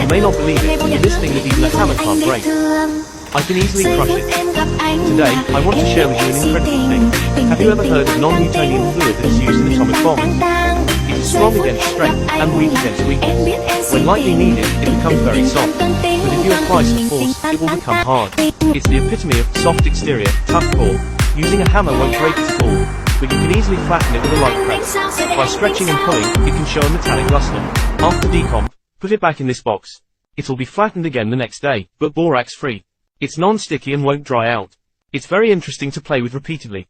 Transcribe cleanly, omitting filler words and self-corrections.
You may not believe it, but this thing that even a hammer can't break. I can easily crush it. Today, I want to share with you an incredible thing. Have you ever heard of non-Newtonian fluid that is used in atomic bombs? It is strong against strength and weak against weakness. When lightly kneaded, it becomes very soft. But if you apply some force, it will become hard. It's the epitome of soft exterior, tough core. Using a hammer won't break its core, but you can easily flatten it with a light press. By stretching and pulling, it can show a metallic luster. After decomp, put it back in this box. It'll be flattened again the next day, but borax free. It's non-sticky and won't dry out. It's very interesting to play with repeatedly.